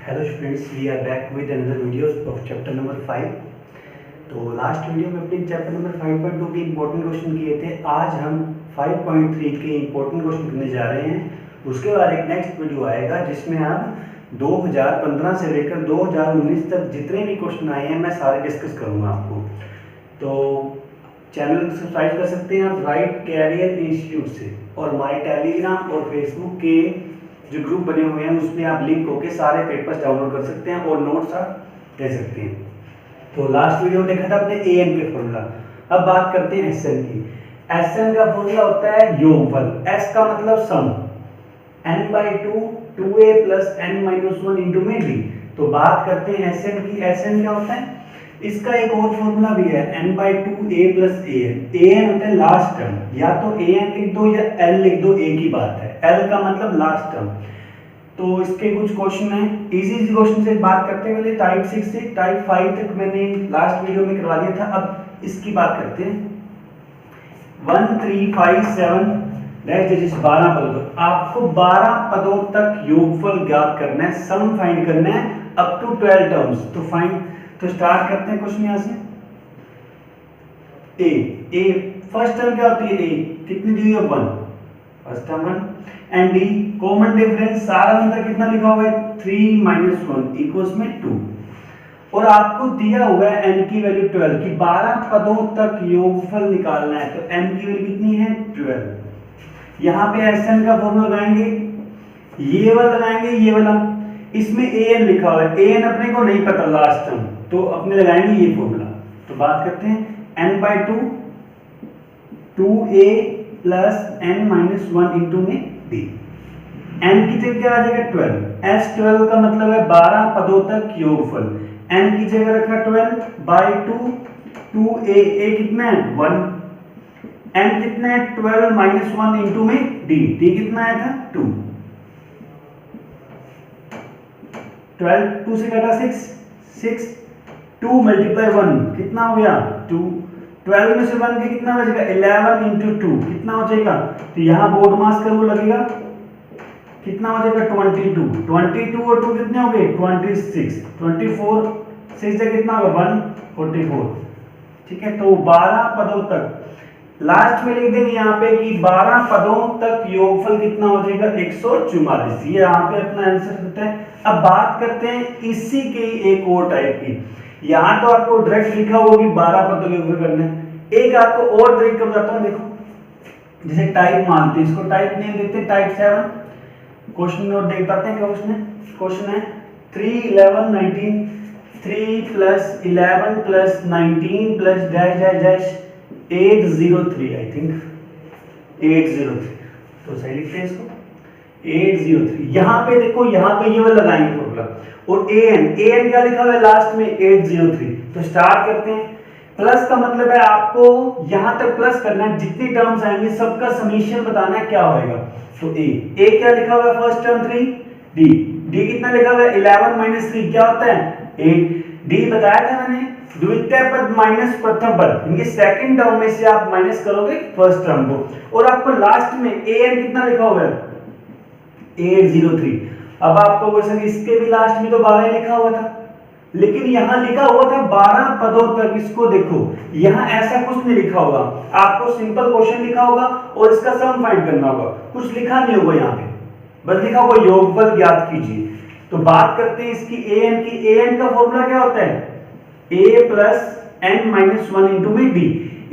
Hello students, we are back with another videos of chapter number 5। तो last video में अपने chapter number 5.2 के important question किए थे। आज हम 5.3 के इंपॉर्टेंट क्वेश्चन करने जा रहे हैं। उसके बाद एक नेक्स्ट वीडियो आएगा जिसमें हम 2015 से लेकर 2019 तक जितने भी क्वेश्चन आए हैं मैं सारे डिस्कस करूँगा आपको। तो चैनल सब्सक्राइब कर सकते हैं आप राइट कैरियर इंस्टीट्यूट से, और हमारे टेलीग्राम और फेसबुक के जो ग्रुप बने हुए हैं उसमें आप लिंक होके सारे पेपर्स डाउनलोड कर सकते हैं और नोट्स आप ले सकते हैं। तो लास्ट वीडियो में देखा था अपने ए एन के फॉर्मूला। अब बात करते हैं एस एन की। एस एन का फॉर्मूला होता है योगफल। एस का मतलब सम, n/2 2a plus n-1 into में डी। तो बात करते हैं एस एन की। एस एन क्या होता है, इसका एक और फॉर्मूला भी है, n/2 a plus a n। a n होता है लास्ट टर्म, या तो a n लिख दो या l लिख दो, एक ही बात है। l का मतलब लास्ट टर्म। तो इसके कुछ क्वेश्चन हैं, इजी क्वेश्चन से बात करते हैं। टाइप 6 से टाइप 5 तक मैंने लास्ट वीडियो में करवा दिया था। अब इसकी बात करते हैं। 1 3 5 7 नेक्स्ट 12 पदों। आपको 12 पदों तक योगफल ज्ञात करना है, सम फाइंड करना है अप टू 12 टर्म्स। तो स्टार्ट करते हैं क्वेश्चन यहां से। ए फर्स्ट टर्म क्या होती है, ए कितनी दी हुई है 1, first term 1। And D common difference, सारा अंतर कितना लिखा हुआ है 3 - 1 इक्वल्स में 2। और आपको दिया हुआ है n की वैल्यू 12 की 12 पदों तक योगफल निकालना है। तो n की वैल्यू कितनी है 12। यहां पे Sn का फॉर्मूला लगाएंगे, ये वाला लगाएंगे, ये वाला। इसमें an लिखा हुआ है, an अपने को नहीं पता लास्ट टर्म, तो अपने लगाएंगे ये फॉर्मूला। तो बात करते हैं n/2 2a plus n-1 into में d। n की जगह क्या आ जाएगा 12। s12 का मतलब है 12 पदों तक योगफल। n की जगह रखा 12/2 2a, a कितना है 1। n कितना है 12 - 1 इंटू में d कितना आया था 2। 12 2 से कटा 6 2 × 1 कितना हो गया 2। 12 में से 1 के कितना बचेगा 11 इंटू 2 कितना हो जाएगा। तो यहाँ बोर्ड मास का रूल लगेगा, कितना हो जाएगा 22 और 2 कितने हो गए 26 24 6 से कितना होगा 144। ठीक है, तो 12 पदों तक लास्ट में लिख देंगे यहाँ पे कि 12 पदों तक योगफल कितना हो जाएगा 144। ये यहाँ पे अपना आंसर होता है। अब बात करते हैं इसी के एक और टाइप की। यहाँ तो आपको डायरेक्ट लिखा होगा कि 12 पदों के ऊपर करना है। एक आपको और तरीका बताता हूँ, देखो जैसे टाइप मानते हैं, इसको टाइप नेम देते हैं टाइप 7। क्वेश्चन नोट देख पाते हैं क्या क्वेश्चन है 3 11 19 3 + 11 + 19 + डैश 803 आई थिंक 803। तो सही लिखते हैं इसको 803। यहाँ पे देखो, यहाँ पे ये वाला लगाएंगे फॉर्मूला। और an क्या लिखा हुआ है लास्ट में 803। तो स्टार्ट करते हैं। प्लस का मतलब है आपको यहां तक प्लस करना है, जितनी टर्म्स आएंगे सबका समीशन बताना है क्या होएगा। तो a क्या लिखा हुआ है फर्स्ट टर्म 3, d कितना लिखा हुआ है 11 - 3 क्या होता है 8। d बताया था मैंने, द्वितीय पद माइनस प्रथम पद, इनके सेकंड टर्म में से आप माइनस करोगे फर्स्ट टर्म को। और आपको लास्ट में an कितना लिखा हुआ है 803। अब आपको क्वेश्चन, इसके भी लास्ट में तो 12 लिखा हुआ था, लेकिन यहां लिखा हुआ था 12 पदों तक। इसको देखो, यहां ऐसा कुछ नहीं लिखा होगा, आपको सिंपल क्वेश्चन लिखा होगा और इसका सम फाइंड करना होगा, कुछ लिखा नहीं होगा यहाँ पे, बस लिखा होगा योगफल ज्ञात कीजिए। तो बात करते हैं इसकी an की। an का फॉर्मूला क्या होता है a प्लस n-1 इंटू में d।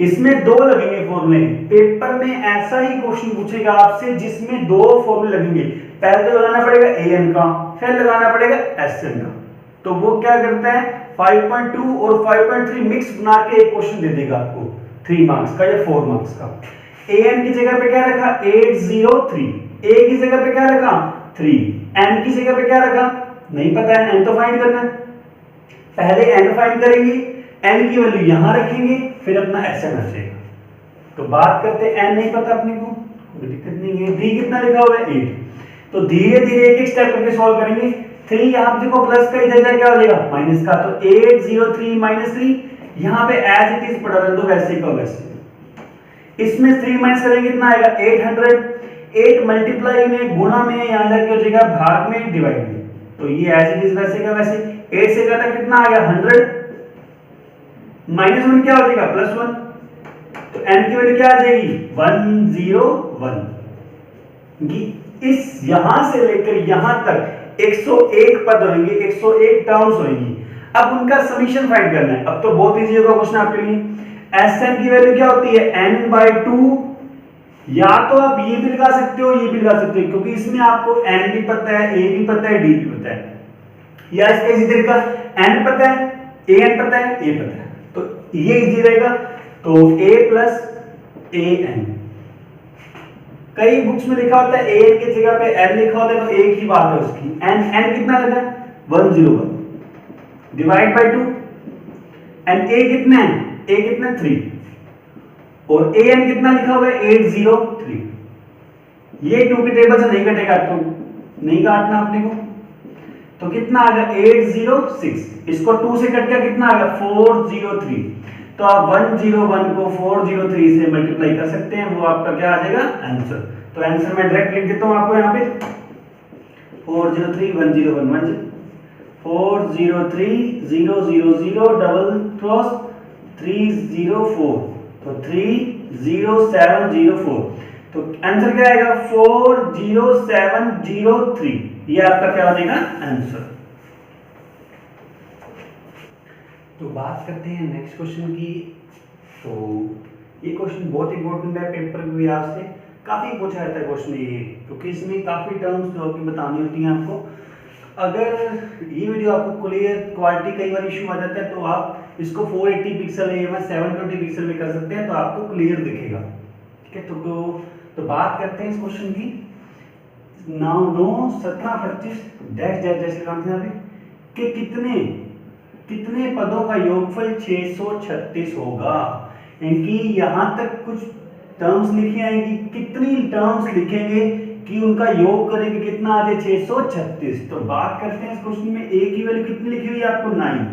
इसमें दो लगेंगे फॉर्मूले। पेपर में ऐसा ही क्वेश्चन पूछेगा आपसे जिसमें दो फॉर्मूले लगेंगे। पहले तो लगाना पड़ेगा an का, फिर लगाना पड़ेगा sn का। तो वो क्या करता है 5.2 और 5.3 मिक्स बना के एक क्वेश्चन दे देगा आपको 3 मार्क्स का या 4 मार्क्स का। an की जगह पे क्या रखा 803, a की जगह पे क्या रखा 3, n की जगह पे क्या रखा नहीं पता है, n तो फाइंड करना है। पहले n फाइंड करेंगे, n की वैल्यू यहां रखेंगे, फिर अपना sn आ जाएगा। तो बात करते हैं n नहीं पता अपने को, कोई दिक्कत नहीं है। d कितना लिखा हुआ है 8। तो धीरे धीरे एक एक स्टेप करके सॉल्व करेंगे। 3 यहां देखो प्लस का इधर क्या हो जाएगा माइनस का, तो 803 - 3 यहां पे एज इट इज पढ़ा रहने दो वैसे का वैसे। इसमें 3 माइनस करेंगे कितना आएगा 800। 8 मल्टीप्लाई में गुणा में यहां जाके हो जाएगा भाग में डिवाइड में। तो ये एज इट इज वैसे का वैसे। 8 से घटा कितना आ गया 100, -1 क्या हो जाएगा +1, तो n की वैल्यू क्या आ जाएगी 101। इस यहां से लेकर यहां तक 101 पद होंगे, 101 टर्म्स होंगी। अब उनका समीशन फाइंड करना है। अब तो बहुत इजी होगा क्वेश्चन आपके लिए। Sn की वैल्यू क्या होती है n/2, या तो आप ये भी लगा सकते हो ये भी लगा सकते हो, क्योंकि इसमें आपको n भी पता है, a भी पता है, d भी पता है। या इसका इसी तरीका n पता है, an पता है, a पता है, तो ये इजी रहेगा। तो a + an, कई बुक्स में लिखा होता है an की जगह पे n लिखा होता है, तो एक ही बात है उसकी। n कितना लगा 101 डिवाइड बाय 2, एंड a कितना है, a कितना 3, और an कितना लिखा हुआ है 803। ये 2 के टेबल से नहीं कटेगा, तो नहीं काटना अपने को, तो कितना आ गया 806। इसको 2 से कट गया कितना आ गया 403। तो आप 101 को 403 से मल्टीप्लाई कर सकते हैं, वो आपका क्या आ जाएगा आंसर। तो आंसर मैं डायरेक्ट लिख देता हूं आपको यहाँ पे 403 101 403 000 304, तो 30704। तो आंसर क्या आएगा 40703। ये आपका क्या हो जाएगा आंसर। तो बात करते हैं नेक्स्ट क्वेश्चन की। तो ये क्वेश्चन बहुत इंपॉर्टेंट है, पेपर में भी आपसे काफी पूछा जाता है क्वेश्चन ये, क्योंकि इसमें काफी टर्म्स जो कि बतानी होती हैं आपको। अगर ये वीडियो आपको क्लियर क्वालिटी कई बार इशू आ जाता है, तो आप इसको 480 पिक्सल या 720 पिक्सल में कर सकते हैं, तो आपको क्लियर दिखेगा। ठीक है, तो बात करते हैं इस क्वेश्चन की। 9 17 25 डैश डैश डैश लगाते हैं कि कितने पदों का योगफल 636 होगा। इनकी यहां तक कुछ टर्म्स लिखी आएंगी, कितनी टर्म्स लिखेंगे कि उनका योग करेंगे कितना आ जाए 636। तो बात करते हैं इस क्वेश्चन में a की वैल्यू कितनी लिखी हुई है आपको 9,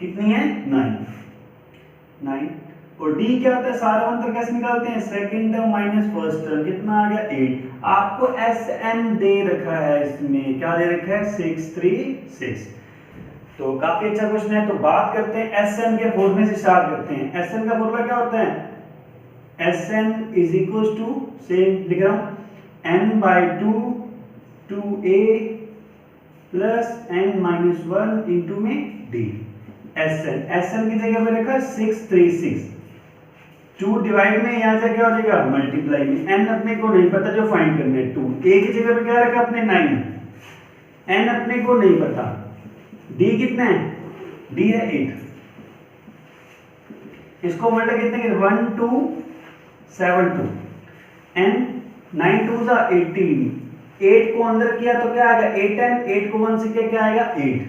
कितनी है 9। और d क्या होता है, सारा अंतर कैसे निकालते हैं, second term minus first term, कितना आ गया 8। आपको Sn दे रखा है, इसमें क्या दे रखा है 636। तो काफी अच्छा क्वेश्चन है। तो बात करते हैं Sn के फॉर्मूले से स्टार्ट करते हैं। Sn का फॉर्मूला क्या होता है, Sn is equal to, same लिख रहा हूं, n/2 2a plus n-1 into में d। Sn की जगह पे रखा 636, 2 डिवाइड में यहां से क्या हो जाएगा मल्टीप्लाई में, n अपने को नहीं पता जो फाइंड करना है 2, a की जगह पे क्या रखा अपने 9, n अपने को नहीं पता, d कितना है, d है 8। इसको मल्टीप्लाई कितने के 1 2 7 2 n 9 2 सा 18, 8 को अंदर किया तो क्या आएगा 8n, 8 को 1 से क्या आएगा 8,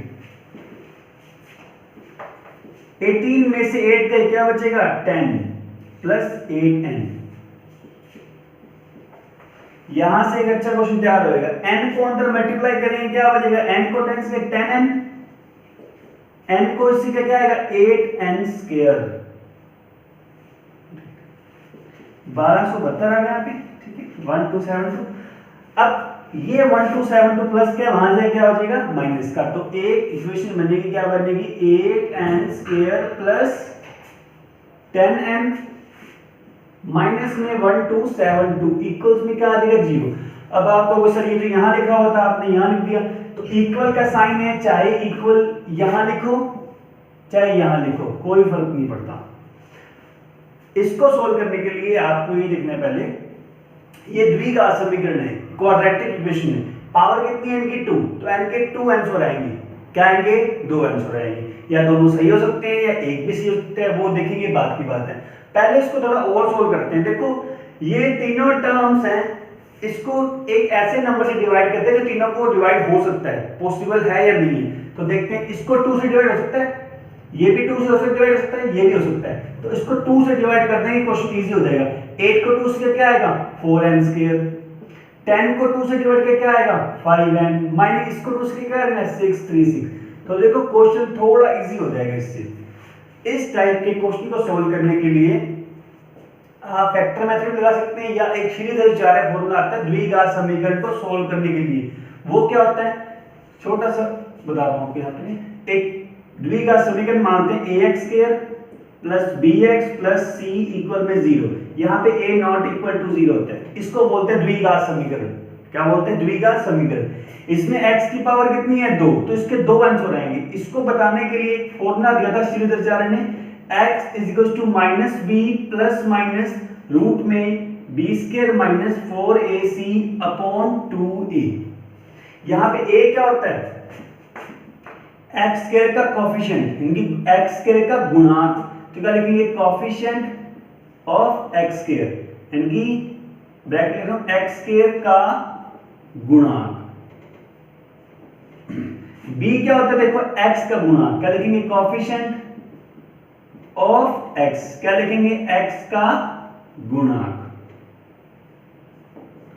18 में से 8 का क्या बचेगा 10 प्लस 8n। यहां से एक अच्छा क्वेश्चन तैयार होगा, n को अंदर मल्टीप्लाई करेंगे क्या बचेगा, n को 10 से 10n, n को इसी का क्या आएगा 8n स्क्वायर, 1272 आ गया यहाँ पे। ठीक है 1272। अब ये 1272 प्लस क्या वहां से क्या हो जाएगा माइनस का, तो एक इक्वेशन बनेगी क्या बनेगी 8n square plus 10n minus में 1272 इक्वल्स में क्या आ जाएगा 0। अब आपको सर ये जो यहाँ लिखा हुआ था आपने यहाँ लिख दिया, तो इक्वल का साइन है, चाहे इक्वल यहां लिखो चाहे यहां लिखो कोई फर्क नहीं पड़ता। इसको सोल्व करने के लिए आपको ये लिखना है, पहले ये द्विघात समीकरण है, क्वाड्रेटिक इक्वेशन है, पावर कितनी है इनकी 2, तो n के 2 आंसर आएंगे, क्या आएंगे 2 आंसर आएंगे, या दोनों सही हो सकते हैं या एक भी सही हो सकता है, वो देखेंगे बात की बात है। पहले इसको थोड़ा और सोल्व करते हैं। देखो ये तीनों टर्म्स हैं, इसको एक ऐसे नंबर से डिवाइड करते हैं जो तीनों को डिवाइड हो सकता है, पॉसिबल है या नहीं है। तो देखते हैं, इसको 2 से डिवाइड हो सकता है, ये भी 2 से डिवाइड हो सकता है, ये भी हो सकता है, तो इसको 2 से डिवाइड कर देंगे, क्वेश्चन इजी हो जाएगा। 8 को 2 से क्या आएगा 4n स्क्वायर, 10 को 2 से डिवाइड करके क्या आएगा 5n, माइनस इसको 2 से क्या आएगा 636। तो देखो क्वेश्चन थोड़ा इजी हो जाएगा इससे। इस टाइप के क्वेश्चन को सॉल्व करने के लिए आप फैक्टर मेथड लगा सकते हैं, या एक श्रीधर फॉर्मूला आता है द्विघात समीकरण को सॉल्व करने के लिए। वो क्या होता है, छोटा सा बता रहा हूँ आपको यहाँ पे, एक द्विघात समीकरण मानते हैं ax square plus bx plus c equal में 0। यहाँ पे a नॉट इक्वल टू 0 होता है, इसको बोलते हैं द्विघात समीकरण। क्या बोलते हैं? द्विघात समीकरण। इसमें x की पावर कितनी है? 2, तो इसके दो अंश हो रहेंगे। इसको बताने के लिए एक फॉर्मूला दिया था श्रीधराचार्य ने, x is equal to minus B plus minus root में B square minus 4ac upon 2a। यहाँ पे a क्या होता है? x स्क्वायर का कोफिशिएंट, यानी x स्क्वायर का गुणांक। तो क्या लिखेंगे? कोफिशिएंट ऑफ x स्क्वायर, यानी ब्रैकेट लिख रहा हूं x स्क्वायर का गुणांक। b क्या होता है? देखो x का गुणांक, क्या लिखेंगे? कोफिशिएंट ऑफ x, क्या लिखेंगे? x का गुणांक।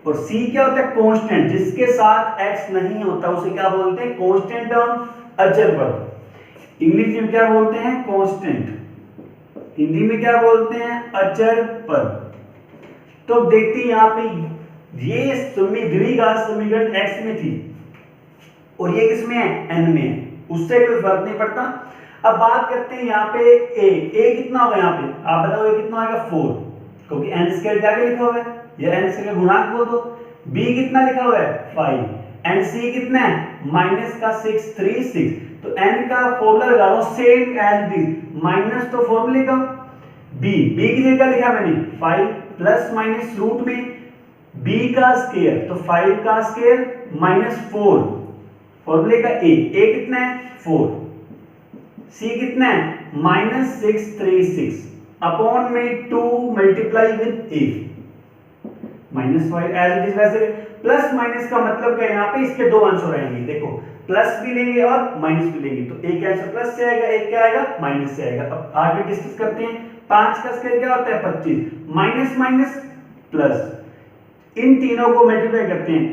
और c क्या होता है? कांस्टेंट, जिसके साथ x नहीं होता उसे क्या बोलते हैं? कांस्टेंट टर्म, अचर पद। इंग्लिश में क्या बोलते हैं? कांस्टेंट। हिंदी में क्या बोलते हैं? अचर पद। तो देखते हैं यहाँ पे ये द्विघात समीकरण x में थी और ये किसमें है? n में है, उससे कोई फर्क नहीं पड़ता। अब बात करते हैं यहाँ पे a कितना होगा? यहाँ पे आप बताओ a कितना आएगा? 4, क्योंकि n स्क्वायर क्या लिखा हुआ है? ये n स्क्वायर का गुणांक बोल दो। b कितना लिखा हुआ है? 5, एंड c कितना है? माइनस का 6, 3, 6। तो n का फॉर्मूला लगा लो सेम एज दिस, माइनस तो फॉर्मूले का b की जगह लिखा मैंने 5 प्लस माइनस रूट में b का स्क्वायर, तो 5 का स्क्वायर माइनस 4 फॉर्मूले का a कितना है? 4, c कितना है? माइनस 6, 3, 6 अपॉन में 2 multiply with a minus 5 as it is. वैसे प्लस माइनस का मतलब क्या है? यहाँ पे इसके दो अंश हो रहेंगे। देखो प्लस भी लेंगे और माइनस भी लेंगे, तो एक आंसर प्लस से आएगा, एक क्या आएगा? माइनस से आएगा। अब आगे डिस्कस करते हैं। 5 का स्क्वायर क्या होता है? 25, माइनस माइनस प्लस, इन तीनों को मल्टीप्लाई करते हैं।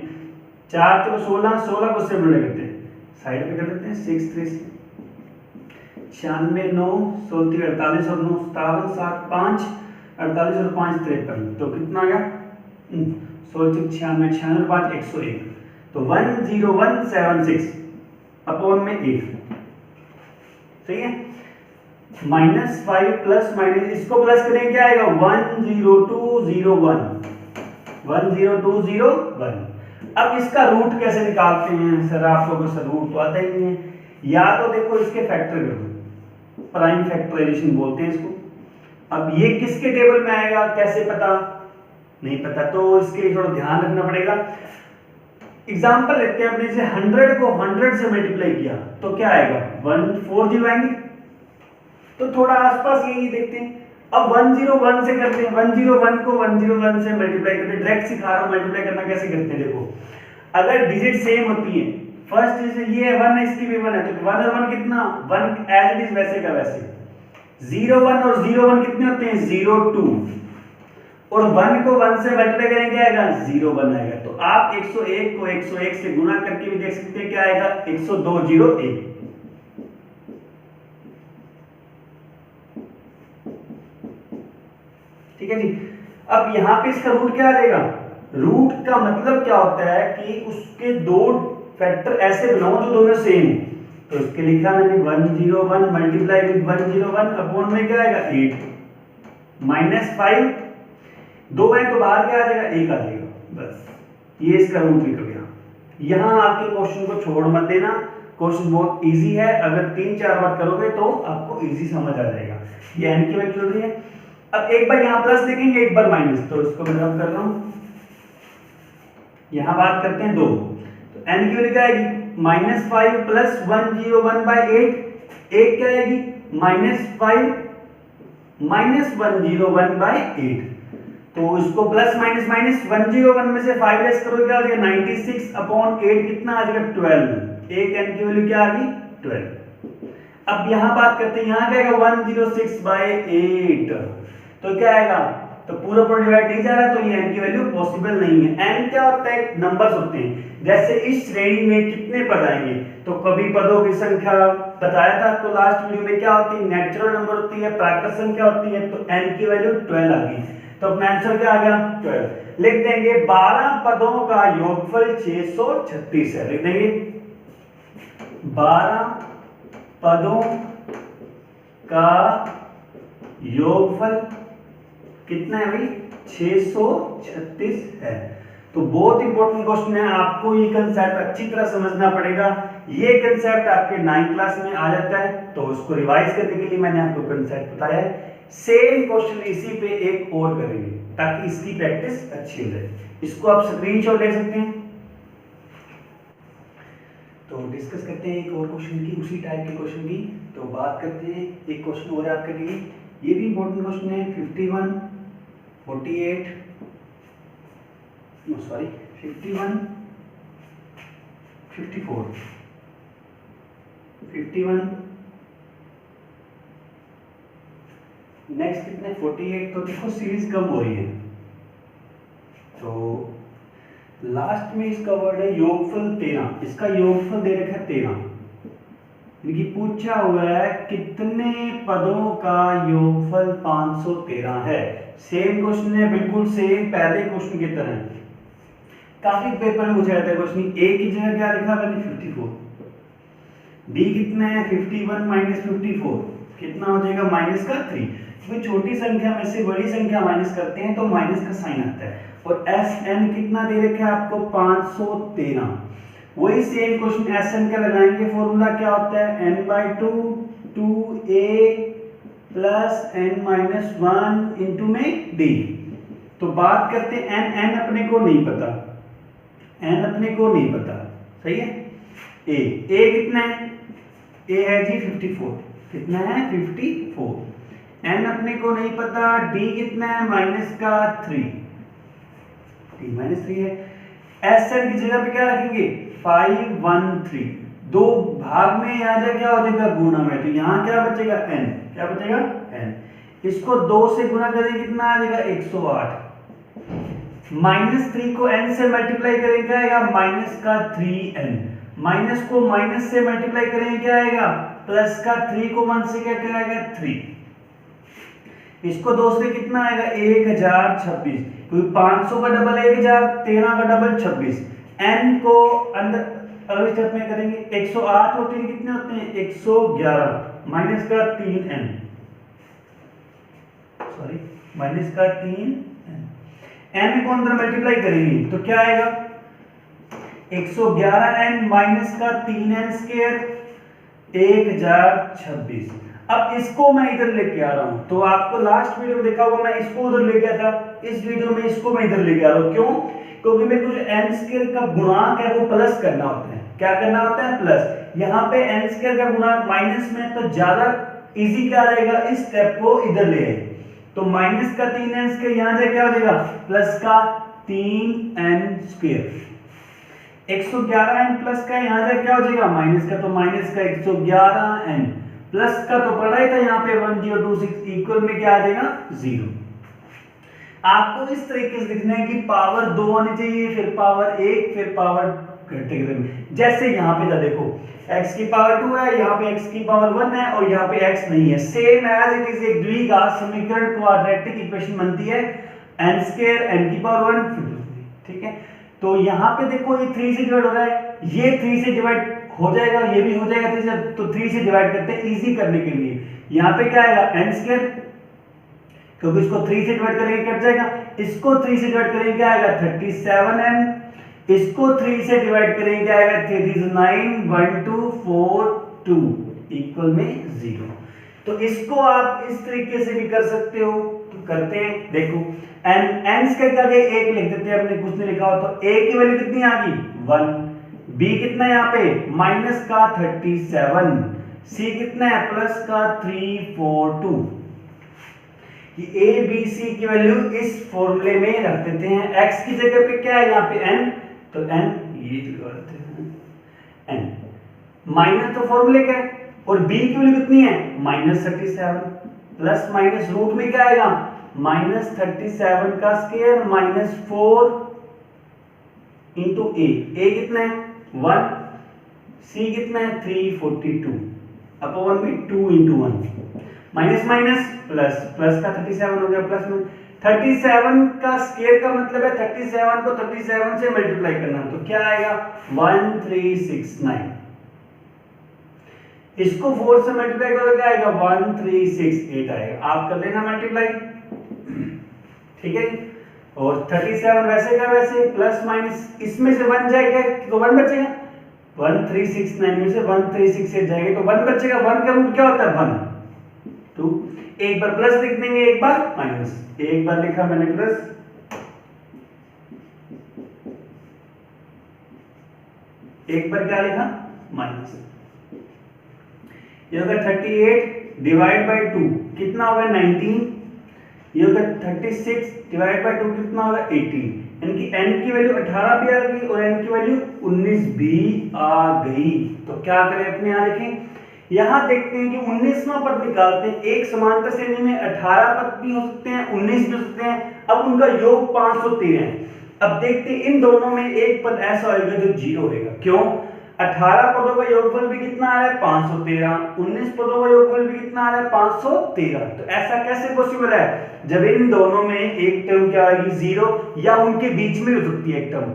4 चलो 16, 16 को उससे मल्टीप्लाई करते हैं, साइड पे कर लेते हैं। 6, 3, 96, 9, 16, 48 और 9, 57, 7, 5, 48 और 5, 53। तो कितना आ गया? 16, 96, 96, 5, 101। तो 10176 अपॉन में 8, सही है। माइनस 5 प्लस माइनस, इसको प्लस करेंगे क्या आएगा? 10201, 10201। अब इसका रूट कैसे निकालते हैं? सर आप लोगों को रूट तो आता ही नहीं है। या तो देखो इसके फैक्टर कर दो, प्राइम फैक्टराइजेशन बोलते हैं इसको। अब ये किसके टेबल में आएगा? कैसे पता? नहीं पता, तो इसके लिए थोड़ा ध्यान रखना पड़ेगा। एग्जांपल लेते हैं, अपने से 100 को 100 से मल्टीप्लाई किया तो क्या आएगा? 140 आएंगे। तो थोड़ा आसपास यही देखते हैं। अब 101 से करते हैं, 101 को 101 से मल्टीप्लाई करते हैं। डायरेक्ट सिखा रहा हूं मल्टीप्लाई करना कैसे करते हैं। देखो अगर डिजिट सेम होती है, फर्स्ट डिजिट ये है 1 है, इसकी भी 1 है, तो 1 और 1 कितना? 1 एज इट इज वैसे का वैसे। 01 और 01 कितने होते हैं? 02, और 1 को 1 से मल्टीप्लाई करेंगे क्या आएगा? 01 आएगा। तो आप 101 को 101 से गुणा करके भी देख सकते हैं क्या आएगा? 10201। ठीक है जी। अब यहां पे इसका रूट क्या आ जाएगा? रूट का मतलब क्या होता है कि उसके दो फैक्टर ऐसे बनाओ जो दोनों सेम हो। तो इसके लिखा मैंने 101 मल्टीप्लाई विद 101 अपॉन में क्या आएगा? 8 माइनस 5, 2 है तो बाहर क्या आ जाएगा? 1 आ जाएगा। बस ये इसका रूट निकल गया। यहां आपके क्वेश्चन को छोड़ मत देना, क्वेश्चन बहुत इजी है। अगर 3-4 बार करोगे तो आपको इजी समझ आ जाएगा। ये n की वैल्यू चल रही है। अब एक बार यहां प्लस देखेंगे, एक बार माइनस, तो इसको मैं रब कर रहा हूं। यहां बात करते हैं 2, तो n की वैल्यू क्या आएगी? -5 प्लस 101/8, एक क्या आएगी? -5 माइनस 101/8। तो इसको प्लस माइनस माइनस 101 में से 5 लेस करो क्या आ जाएगा? 96 अपॉन 8 कितना आ जाएगा? 12। एक n की वैल्यू क्या आ गई? 12। अब यहां बात करते हैं, यहां क्या आएगा? 106/8, तो क्या आएगा? तो पूरा पूरा डिवाइड नहीं जा रहा, तो ये n की वैल्यू पॉसिबल नहीं है। n क्या होता है? नंबर्स होते हैं। जैसे इस श्रेणी में कितने पद आएंगे, तो कभी पदों की संख्या बताया था आपको लास्ट वीडियो में, क्या होती है? नेचुरल नंबर होती है, प्राकृत संख्या होती है। तो n की वैल्यू 12 आ गई, तो अपना आंसर क्या आ गया? 12। लिख देंगे 12 पदों का योगफल 636 है। लिख देंगे 12 पदों का योगफल कितना है भाई? 636 है। तो बहुत इंपॉर्टेंट क्वेश्चन है, आपको ये कंसेप्ट अच्छी तरह समझना पड़ेगा। ये कंसेप्ट आपके 9th क्लास में आ जाता है, तो उसको रिवाइज करने के लिए मैंने आपको कंसेप्ट बताया है। सेम क्वेश्चन इसी पे एक और करेंगे ताकि इसकी प्रैक्टिस अच्छी हो जाए। इसको आप स्क्रीनशॉट ले सकते हैं। तो डिस्कस करते हैं एक और क्वेश्चन की, उसी टाइप के क्वेश्चन की। तो बात करते हैं एक क्वेश्चन और आपके लिए, ये भी इंपॉर्टेंट क्वेश्चन है। 51 48 सॉरी 51 54 51 नेक्स्ट कितने 48। तो देखो सीरीज कम हो रही है, तो लास्ट में इसका वर्ड है योगफल 13। इसका योगफल दे रखा है 13, इनकी पूछा हुआ है कितने पदों का योगफल 513 है। सेम क्वेश्चन है, बिल्कुल सेम पहले क्वेश्चन की तरह। काफी पेपर में पूछा जाता है क्वेश्चन, ए की जगह क्या लिखा मैंने 54, डी कितना है 51 माइनस 54 कितना हो जाएगा माइनस का 3। क्योंकि छोटी संख्या में से बड़ी संख्या माइनस करते हैं तो माइनस का साइन आता है। और एस एन कितना दे रखा है आपको 513। वही सेम क्वेश्चन एस एन का लगाएंगे, फॉर्मूला क्या होता है n/2 2a plus n-1 into में d। तो बात करते हैं n अपने को नहीं पता, n अपने को नहीं पता, सही है। a कितना है, a है जी 54, कितना है 54। n अपने को नहीं पता, d कितना है माइनस का 3, d माइनस 3 है। एस एन की जगह पे क्या रखेंगे 513, दो भाग में यहाँ जा क्या हो जाएगा गुणा में, तो यहाँ क्या बचेगा n, क्या बचेगा n। इसको 2 से गुणा करेंगे कितना आ जाएगा 108। -3 को n से मल्टीप्लाई करेंगे क्या आएगा माइनस का 3n। माइनस को माइनस से मल्टीप्लाई करेंगे क्या आएगा प्लस का 3 को 1 से क्या आएगा 3। इसको 2 से कितना आएगा 1026, क्योंकि 500 का डबल 1000, 13 का डबल 26। n को अंदर अगले स्टेप में करेंगे 108 और 3 कितने होते हैं 111 माइनस का 3n, सॉरी माइनस का 3n। n को अंदर मल्टीप्लाई करेंगे तो क्या आएगा 111n माइनस का 3n स्क्वायर 1026। अब इसको मैं इधर लेके आ रहा हूं, तो आपको लास्ट वीडियो में देखा होगा मैं इसको उधर ले गया था, इस वीडियो में इसको मैं इधर लेके आ रहा हूं। क्यों? क्योंकि मेरे को जो n स्क्वायर का गुणांक है वो प्लस करना होता है। क्या करना होता है प्लस। यहाँ पे n स्क्वायर का गुणांक माइनस में, तो ज्यादा इजी क्या रहेगा इस स्टेप को इधर ले आए, तो माइनस का 3n स्क्वायर यहाँ से क्या हो जाएगा प्लस का 3n स्क्वायर। 111n प्लस का यहाँ से क्या हो जाएगा माइनस का, तो माइनस का 111n प्लस का तो पढ़ा ही था यहाँ पे 1026 इक्वल में क्या आ जाएगा 0। आपको इस तरीके से लिखना है कि पावर 2 आनी चाहिए, फिर पावर 1, फिर पावर घटते क्रम। जैसे यहाँ पे देखो x की पावर 2 है, यहाँ पे x की पावर 1 है और यहाँ पे x नहीं है। सेम एज इट इज एक द्विघात समीकरण क्वाड्रेटिक इक्वेशन बनती है n स्क्वायर n की पावर 1, ठीक है। तो यहाँ पे देखो ये 3 से डिवाइड हो रहा है, ये 3 से डिवाइड हो जाएगा, ये भी हो जाएगा 3 से, तो 3 से डिवाइड करते हैं इजी करने के लिए। यहाँ पे क्या आएगा n स्क्वायर, क्योंकि इसको 3 से डिवाइड करेंगे कट जाएगा, इसको 3 से डिवाइड करेंगे क्या आएगा 37n, इसको 3 से डिवाइड करेंगे क्या आएगा 391242 इक्वल में 0। तो इसको आप इस तरीके से भी कर सकते हो, तो करते हैं। देखो n स्क्वायर का आगे 1 लिख देते हैं, हमने कुछ नहीं लिखा हो, तो a की वैल्यू कितनी आ गई 1, b कितना यहाँ पे माइनस का 37, c कितना है प्लस का 342। कि a b c की वैल्यू इस फॉर्मूले में रख देते हैं। x की जगह पे क्या है यहाँ पे n, तो n ये लगाते हैं n माइनस, तो फॉर्मूले क्या है, और b की वैल्यू कितनी है -37 प्लस माइनस रूट में क्या आएगा -37 का स्क्वायर -4 इंटू a कितना है 1, c कितना है 342 अपॉन में 2 into 1, minus minus plus, plus का 37 हो गया प्लस में 37 का स्क्वायर का मतलब है 37 को 37 से मल्टीप्लाई करना, तो क्या आएगा 1369। इसको 4 से मल्टीप्लाई करोगे क्या आएगा 1368 आएगा, आप कर लेना मल्टीप्लाई, ठीक है। और 37 वैसे का वैसे प्लस माइनस इसमें से 1 जाएगा तो 1 बचेगा, 1369 में से 1368 जाएगा तो 1 बचेगा। 1 का रूट क्या होता है 1, तो एक बार प्लस लिख देंगे एक बार माइनस, एक बार लिखा मैंने प्लस, एक बार क्या लिखा माइनस। ये होगा 38 डिवाइड बाय 2 कितना होगा 19, ये होगा 36 डिवाइड बाय 2 कितना होगा 18, यानी कि n की वैल्यू 18 भी आ गई और n की वैल्यू 19 भी आ गई। तो क्या करें अपने यहाँ देखें, यहाँ देखते हैं कि 19वां पद निकालते हैं। एक समांतर श्रेणी में 18 पद भी हो सकते हैं 19 भी हो सकते हैं, अब उनका योग 513 है। अब देखते हैं इन दोनों में एक पद ऐसा होगा जो 0 होगा, क्यों, 18 पदों का योगफल भी कितना आ रहा है 513, 19 पदों का योगफल भी कितना आ रहा है 513। तो ऐसा कैसे पॉसिबल है, जब इन दोनों में एक टर्म क्या आएगी 0 या उनके बीच में हो सकती है एक टर्म।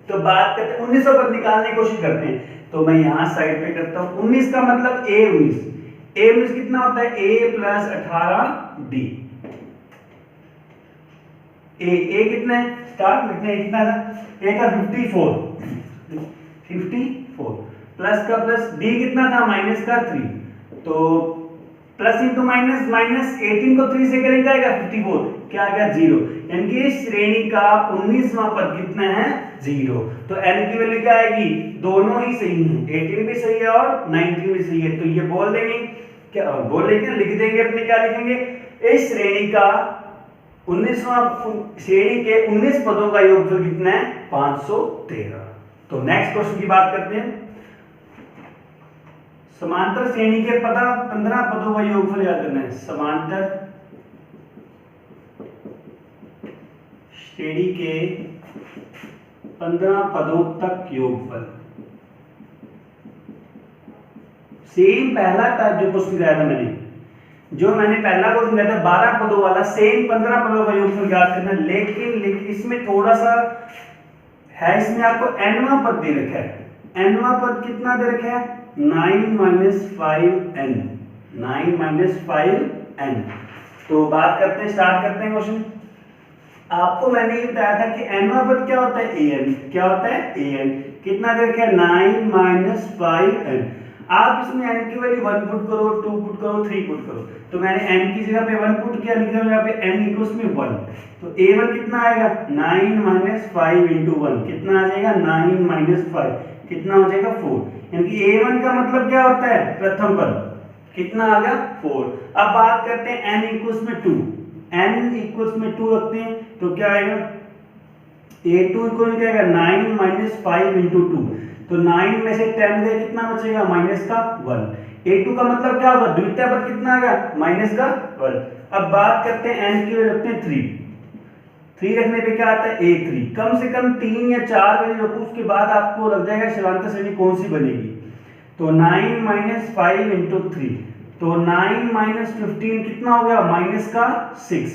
तो बात करते हैं 19वां पद निकालने की कोशिश करते हैं, तो मैं यहां साइड पे करता हूं 19 का मतलब a19 कितना होता है a प्लस 18d, a कितना है स्टार्ट लिखते हैं कितना था a का 54 प्लस का प्लस d कितना था माइनस का 3, तो प्लस इंटू माइनस, माइनस 18 को 3 से करेंगे आएगा 54, क्या आ गया 0, यानी कि इस श्रेणी का 19वां पद कितना है 0। तो n की वैल्यू क्या आएगी, दोनों ही सही हैं, 18 भी सही है और 19 भी सही है। तो ये बोल देंगे, क्या बोल देंगे, लिख देंगे अपने, क्या लिखेंगे, इस श्रेणी का 19वां श्रेणी के 19 पदों का योगफल कितना है 513। तो नेक्स्ट क्वेश्चन की बात करते हैं, समांतर श्रेणी के 15 पदों का योगफल याद करना है। समांतर श्रेणी के 15 पदों तक योगफल, सेम पहला टाइप जो क्वेश्चन कराया था मैंने, जो मैंने पहला क्वेश्चन किया था 12 पदों वाला, सेम 15 पदों का योगफल याद करना, लेकिन इसमें थोड़ा सा है, इसमें आपको nवां पद दे रखा है। nवां पद कितना दे रखा है 9 - 5n, 9 - 5n। तो बात करते हैं, स्टार्ट करते हैं क्वेश्चन। आपको मैंने ये बताया था कि nवां पद क्या होता है an, क्या होता है an, कितना दे रखा है 9 - 5n। आप इसमें n की वैल्यू 1 पुट करो, 2 पुट करो, 3 पुट करो, तो मैंने n की जगह पे 1 पुट किया, लिख दिया यहाँ पे n इक्वल्स में 1, तो a1 कितना आएगा 9 - 5 × 1 कितना आ जाएगा 9 - 5 कितना हो जाएगा 4, यानी कि a1 का मतलब क्या होता है प्रथम पद, कितना आ गया 4। अब बात करते हैं n इक्वल्स में 2, n इक्वल्स में 2 रखते हैं तो क्या आएगा a2 इक्वल क्या आएगा 9 - 5 × 2, तो 9 में से 10 गए कितना बचेगा माइनस का 1। a2 का मतलब क्या होगा द्वितीय पद कितना आ गया माइनस का 1। अब बात करते हैं n की वैल्यू रखते हैं 3 रखने पे क्या आता है a3, कम से कम 3 या 4 वैल्यू रखो, उसके बाद आपको लग जाएगा समांतर श्रेणी कौन सी बनेगी। तो 9 - 5 × 3, तो 9 - 15 कितना हो गया माइनस का 6,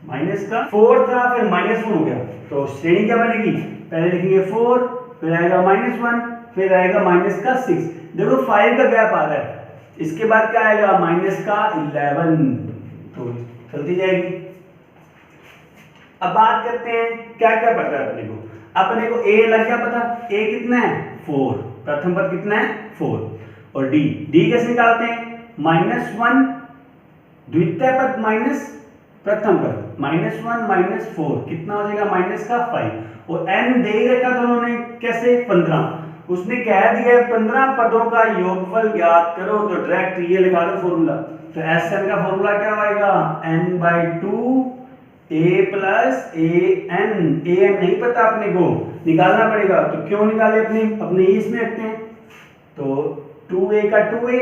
माइनस का 4 था फिर -1 हो गया, तो श्रेणी क्या बनेगी, पहले लिखेंगे 4 फिर आएगा -1 फिर आएगा माइनस का 6, देखो 5 का गैप आ रहा है, इसके बाद क्या आएगा माइनस का 11, तो चलती जाएगी। अब बात करते हैं क्या क्या पता है अपने को a लग गया पता, a कितना है 4, प्रथम पद कितना है 4, और d कैसे निकालते हैं -1 द्वितीय पद माइनस प्रथम पद, -1 - 4 कितना हो जाएगा माइनस का 5, और n दे ही रखा था उन्होंने कैसे 15, उसने कह दिया 15 पदों का योगफल ज्ञात करो, तो डायरेक्ट ये लगा दो फॉर्मूला। तो Sn का फॉर्मूला क्या आएगा n/2 a + an, an नहीं पता अपने को निकालना पड़ेगा, तो क्यों निकाले अपने इसमें रखते हैं, तो 2a का 2a,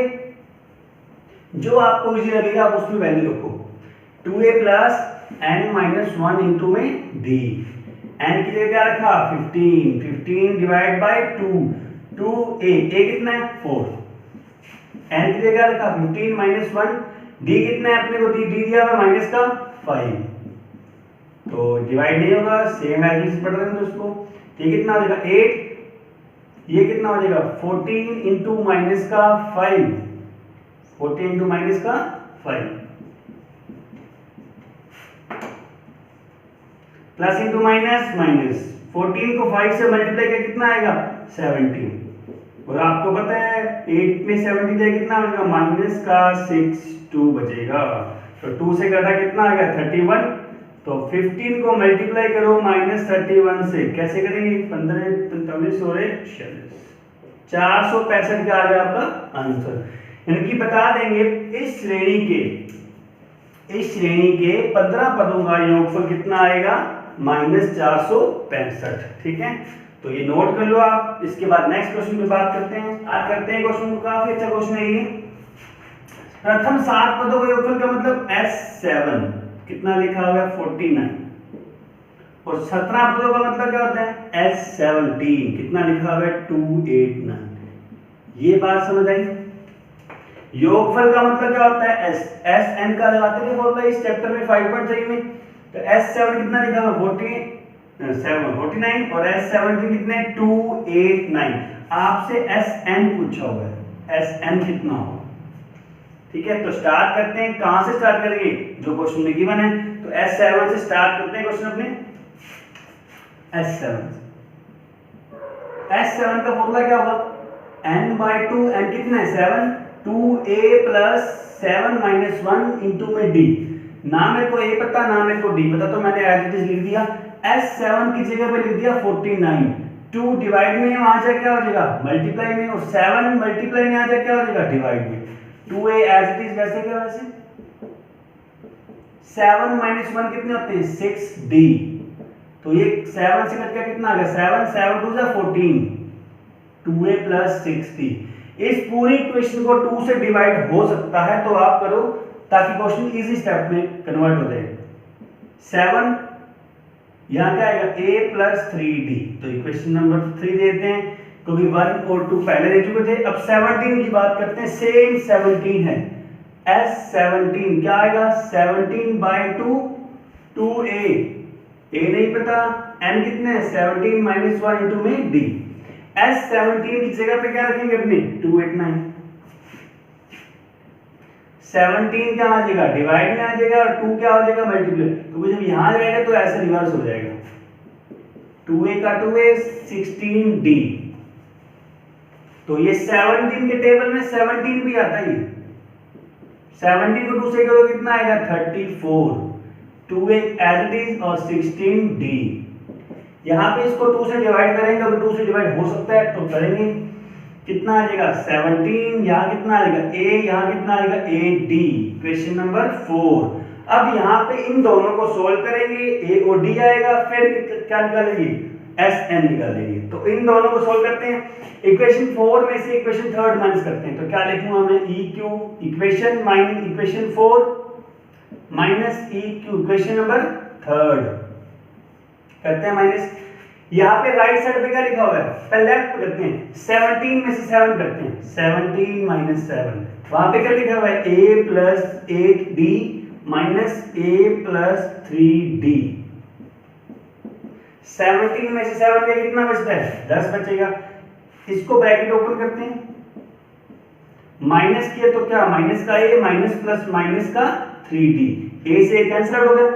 जो आपको इजी लगेगा आप उसमें वैल्यू रखो, 2a + n - 1 × में d, n की जगह क्या रखा 15 डिवाइड बाय 2a कितना है 4, n की जगह रखा 15 - 1, d कितना है अपने को d दिया हुआ माइनस का 5, तो डिवाइड नहीं होगा, सेम एज इट पढ़ रहे हैं उसको, ये कितना हो जाएगा 8, ये कितना हो जाएगा 14 × -5 14 इंटू माइनस का 5 प्लस इंटू माइनस माइनस 14 को 5 से मल्टीप्लाई करके कितना आएगा 17 और आपको पता है 8 में 70 जाए कितना बचेगा माइनस का 6 2 बचेगा तो 2 से घटा कितना आ गया 31 तो 15 को मल्टीप्लाई करो माइनस 31 से कैसे करेंगे 15 45 और 46 465 का आ गया आपका आंसर इनकी बता देंगे इस श्रेणी के 15 पदों का योगफल कितना आएगा -465 ठीक है तो ये नोट कर लो आप इसके बाद नेक्स्ट क्वेश्चन पे बात करते हैं आज करते हैं क्वेश्चन को काफी अच्छा क्वेश्चन है ये प्रथम 7 पदों का योगफल का मतलब S7 कितना लिखा हुआ है 49 और 17 पदों का मतलब क्या होता है S17 कितना लिखा हुआ है 289 ये बात समझ आई योगफल का मतलब क्या होता है Sn का लगाते थे फॉर्मूला इस चैप्टर में 5.3 में तो S7 कितना लिखा हुआ 49 और S17 कितने 289 आपसे Sn पूछा हुआ है Sn कितना होगा ठीक है तो स्टार्ट करते हैं कहां से स्टार्ट करेंगे जो क्वेश्चन में गिवन है तो S7 से स्टार्ट करते हैं क्वेश्चन अपने S7 का फॉर्मूला क्या होगा n/2 n कितना है 7 2a + 7 - 1 into में d ना मेरे को a पता ना मेरे को d पता तो मैंने एज इट इज लिख दिया S7 की जगह पे लिख दिया 49 2 डिवाइड में वहां जाके क्या हो जाएगा मल्टीप्लाई में और 7 मल्टीप्लाई में आ जाके क्या हो जाएगा डिवाइड में 2a एज इट इज वैसे क्या वैसे 7 - 1 कितने होते हैं 6d तो ये 7 से कट के कितना आ गया 7 7 2 जा 14 2a + 6d इस पूरी इक्वेशन को 2 से डिवाइड हो सकता है तो आप करो ताकि क्वेश्चन इजी स्टेप में कन्वर्ट हो जाए 7 यहां क्या आएगा a + 3d तो इक्वेशन नंबर 3 देते हैं क्योंकि 1 और 2 पहले दे चुके थे अब 17 की बात करते हैं सेम 17 है S17 क्या आएगा 17/2 2a a नहीं पता n कितने हैं 17 - 1 into में d S17 की जगह पे क्या रखेंगे अपने 289 17 क्या आ जाएगा डिवाइड में आ जाएगा और 2 क्या हो जाएगा मल्टीप्लाई तो जब यहां जाएगा तो ऐसे रिवर्स हो जाएगा 2a का 2a 16d तो ये 17 के टेबल में 17 भी आता है 17 को 2 से करो कितना आएगा 34 2a एज इट इज और 16d यहाँ पे इसको 2 से डिवाइड करेंगे अगर 2 से डिवाइड हो सकता है तो करेंगे कितना आ जाएगा 17 यहाँ कितना आएगा a यहाँ कितना आएगा 8d क्वेश्चन नंबर 4 अब यहाँ पे इन दोनों को सोल्व करेंगे a और d आएगा फिर क्या निकालेंगे Sn निकालेंगे तो इन दोनों को सोल्व करते हैं इक्वेशन 4 में से इक्वेशन 3 माइनस करते हैं तो क्या लिखूंगा मैं eq equation minus equation 4 minus eq equation number 3 करते हैं माइनस यहाँ पे राइट साइड पे क्या लिखा हुआ है पहले लेफ्ट करते हैं 17 में से 7 करते हैं 17 - 7 वहां पे क्या लिखा हुआ है a + 8d - a + 3d 17 में से 7 का कितना बचता है 10 बचेगा इसको ब्रैकेट ओपन करते हैं माइनस किया तो क्या माइनस का a माइनस प्लस माइनस का 3d a से कैंसिल हो गया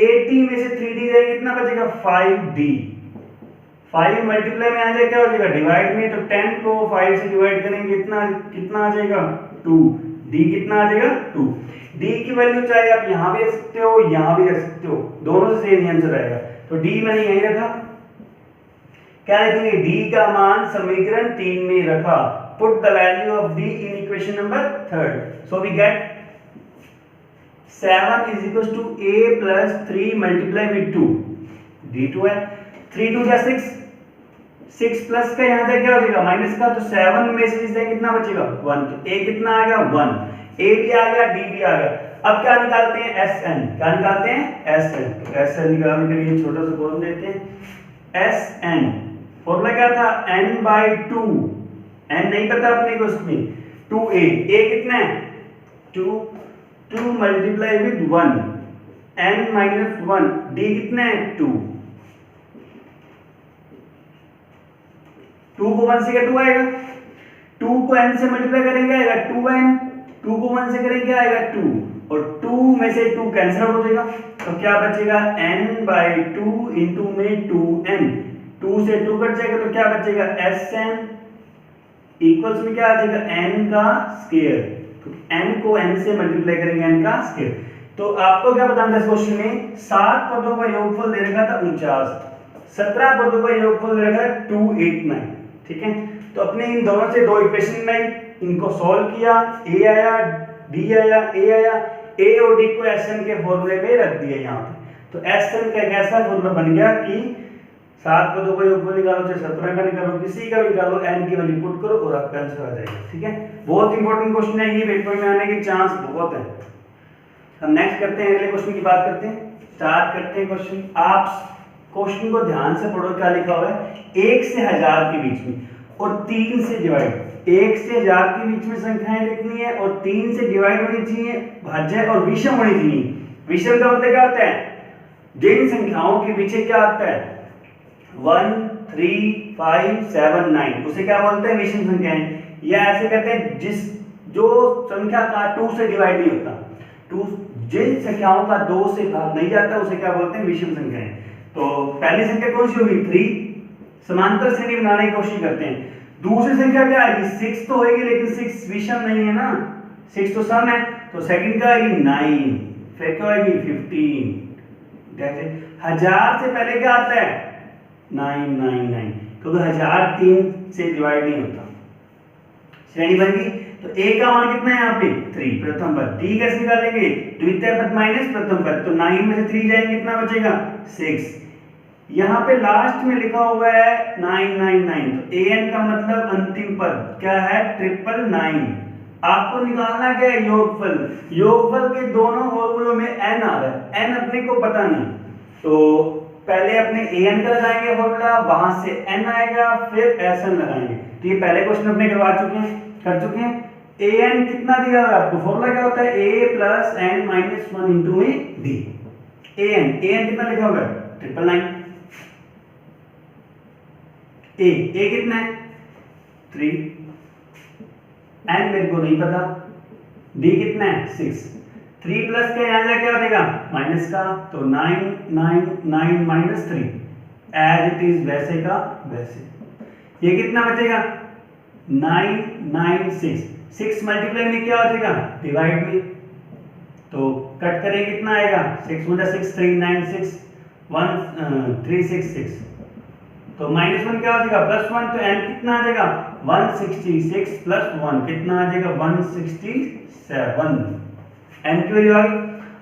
80 में से 3d जाएगा कितना बचेगा 5d 5 मल्टीप्लाई में आ जाएगा क्या हो जाएगा डिवाइड में तो 10 को 5 से डिवाइड करेंगे कितना कितना आ जाएगा 2 d कितना आ जाएगा 2 d की वैल्यू चाहे आप यहां भी रख सकते हो यहां भी रख सकते हो दोनों से सेम आंसर आएगा तो d मैंने यहीं रखा क्या लिखेंगे d का मान समीकरण 3 में रखा put the value of d in equation number 3 so we get 7 = a + 3 multiply with 2 d2 है 3 2 जा 6 प्लस का यहां से क्या हो जाएगा माइनस का तो 7 में से इससे कितना बचेगा 1 तो a कितना आ गया 1 a भी आ गया d भी आ गया अब क्या निकालते हैं Sn क्या निकालते हैं Sn तो Sn निकालने के लिए छोटा सा कॉलम देते हैं Sn फॉर्मूला क्या था n/2 n नहीं पता अपने को उसमें 2a a कितना है 2 2 मल्टीप्लाई विद 1 n - 1 d कितना है 2 2 को 1 से क्या 2 आएगा 2 को n से मल्टीप्लाई करेंगे आएगा 2n 2 को 1 से करेंगे क्या आएगा 2, और 2 में से 2 कैंसिल आउट हो जाएगा, तो क्या बचेगा n/2 इंटू में 2n, 2 से 2 कट जाएगा तो क्या बचेगा Sn इक्वल्स में क्या आ जाएगा n का स्क्वायर, तो n को n से मल्टीप्लाई करेंगे n का स्क्वायर। तो आपको क्या बताना था इस क्वेश्चन में, 7 पदों का योगफल दे रखा था 49, 17 पदों का योगफल दे रखा था 289, ठीक है। तो अपने इन दोनों से दो इक्वेशन बनाई, इनको सॉल्व किया, a आया d आया a आया, a और d को Sn के फॉर्मूले में रख दिया यहाँ पे। तो Sn का एक ऐसा फॉर्मूला बन गया कि 7 पदों का योगफल निकालो चाहे 17 का निकालो, किसी का भी निकालो, n की वैल्यू पुट करो और आपका आंसर आ जाएगा, ठीक है। बहुत इंपॉर्टेंट क्वेश्चन है ये, पेपर में आने के चांस बहुत है। हम नेक्स्ट करते हैं, अगले क्वेश्चन की बात करते हैं, स्टार्ट करते हैं क्वेश्चन। आप क्वेश्चन को ध्यान से पढ़ो, क्या लिखा हुआ है, 1 से 1000 के बीच में और 3 से डिवाइड, 1 से 1000 के बीच में संख्याएं लिखनी है और 3 से डिवाइड होनी चाहिए, भाज्य और विषम होनी चाहिए। विषम का मतलब क्या होता है, जिन संख्याओं के पीछे क्या आता है 1 3 5 7 9, उसे क्या बोलते हैं, विषम संख्याएं। या ऐसे कहते हैं जिस जो संख्या का 2 से डिवाइड नहीं होता, 2 जिन संख्याओं का 2 से भाग नहीं जाता उसे क्या बोलते हैं, विषम संख्याएं। तो पहली संख्या कौन सी होगी 3, समांतर श्रेणी बनाने की कोशिश करते हैं। दूसरी संख्या क्या आएगी 6 तो होगी, लेकिन 6 विषम नहीं है ना, 6 तो सम है, तो सेकंड क्या आएगी 9, फिर क्या आएगी 15। जैसे 1000 से पहले क्या आता है 999, क्योंकि 1000 3 से डिवाइड नहीं होता। श्रेणी बन गई, तो a का मान कितना है यहाँ पे 3, प्रथम पद। d कैसे निकालेंगे, द्वितीय पद माइनस प्रथम पद, तो 9 में से 3 जाएंगे कितना बचेगा 6। यहाँ पे लास्ट में लिखा हुआ है 999, तो an का मतलब अंतिम पद क्या है 999। आपको निकालना क्या है योगफल, योगफल के दोनों फॉर्मूलों में n आ रहा है, n अपने को पता नहीं, तो पहले अपने an का लगाएंगे फॉर्मूला, वहां से n आएगा, फिर Sn लगाएंगे। तो ये पहले क्वेश्चन अपने कर चुके हैं। an कितना दिया हुआ है आपको, फॉर्मूला क्या होता है a plus n minus 1 into में d। an कितना लिखा हुआ है 999, a कितना है 3, n मेरे को नहीं पता, d कितना है 6, 3 प्लस का यहाँ जाके क्या हो जाएगा माइनस का, तो 999 माइनस 3 एज इट इज वैसे का वैसे। ये कितना बचेगा 996, 6 मल्टीप्लाई में क्या हो जाएगा डिवाइड में, तो कट करेंगे कितना आएगा 6 × 6 396 1366, तो -1 क्या हो जाएगा +1, तो n कितना आ जाएगा 166 + 1 कितना आ जाएगा 167, n की वैल्यू आ गई।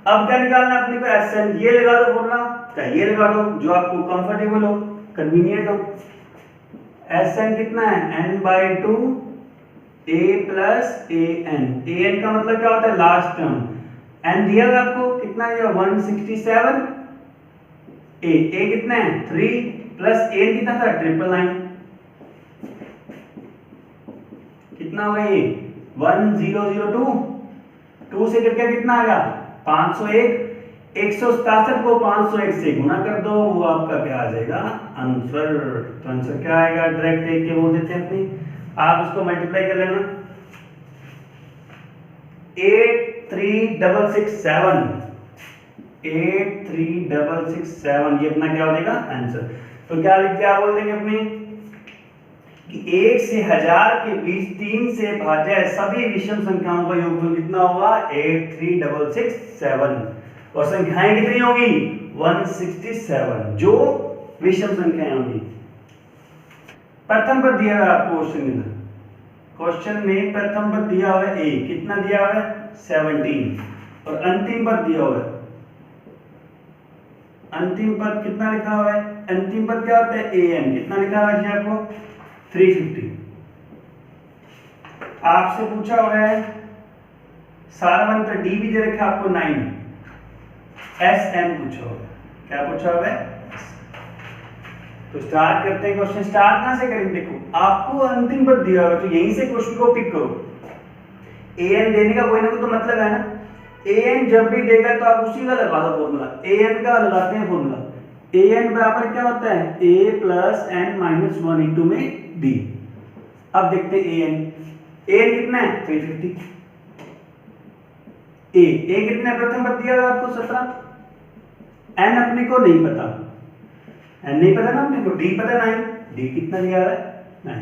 अब क्या निकालना है अपने को Sn, ये लगा दो फॉर्मूला, चाहे ये लगा दो जो आपको कंफर्टेबल हो, कन्वीनियंट हो। Sn कितना है n/2 a + an, an का मतलब क्या होता है लास्ट टर्म, n दिया है आपको कितना दिया 167, a कितना है 3 प्लस an कितना था 999, कितना होगा ये 1002, 2 से कट के कितना आ गया 501, 167 को 501 से गुना कर दो, वो आपका क्या आ जाएगा आंसर। तो आंसर क्या आएगा डायरेक्ट देख के बोल देते हैं अपनी, आप उसको मल्टीप्लाई कर लेना 83667, 83667, ये अपना क्या हो जाएगा आंसर। तो क्या बोल देंगे अपने कि 1 से 1000 के बीच 3 से भाज्य सभी विषम संख्याओं का योगफल कितना होगा 83667, और संख्याएं कितनी होगी 167 जो विषम संख्याएं होंगी। प्रथम पद दिया हुआ है आपको क्वेश्चन में प्रथम पद दिया हुआ है a, कितना दिया हुआ है 17, और अंतिम पद दिया हुआ है, अंतिम पद कितना लिखा हुआ है, अंतिम पद क्या होता है an, कितना लिखा हुआ है जी आपको 350। आपसे पूछा हुआ है सारवंत d भी दे रखा आपको 9, Sn पूछा हुआ है, क्या पूछा हुआ है। तो स्टार्ट करते हैं क्वेश्चन, स्टार्ट कहां से करेंगे, देखो आपको अंतिम पद दिया हुआ है, तो यहीं से क्वेश्चन को पिक करो। an देने का कोई ना कोई तो मतलब है ना, an जब भी देगा तो आप उसी का लगा दो फॉर्मूला, an का लगाते हैं फॉर्मूला, an बराबर क्या होता है a + n - 1 इंटू में d। अब देखते हैं an कितना है 350, ए कितना है, प्रथम पद दिया हुआ आपको 17, एन अपने को नहीं पता, एन नहीं पता ना अपने को, डी पता 9, डी कितना दिया हुआ है 9।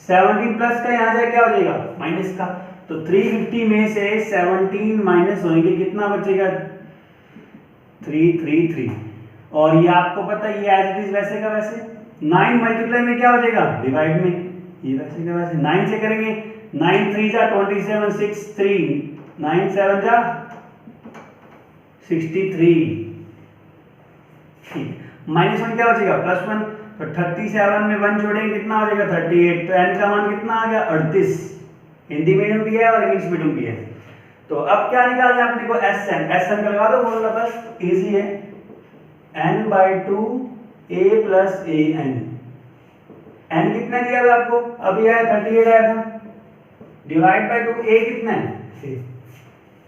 17 प्लस का यहाँ जाए क्या हो जाएगा माइनस का, तो 350 में से 17 माइनस होंगे कितना बचेगा 333, और ये आपको पता है ये एज इट इज वैसे का वैसे, 9 मल्टीप्लाई में क्या हो जाएगा डिवाइड में, ये वैसे का वैसे 9 से करेंगे, 9 3 जा 27, 6 3, 9 7 जा 63, ठीक, -1 क्या हो जाएगा +1, तो 37 में 1 जोड़ेंगे कितना हो जाएगा 38, तो n का मान कितना आ गया 38, हिंदी मीडियम भी है और इंग्लिश मीडियम भी है। तो अब क्या निकालना है अपने को एस एन का लगा दो फॉर्मूला, बस इजी है, n/2 a + an, n कितना दिया था आपको अभी आया 38 आया था, डिवाइड बाय 2, a कितना है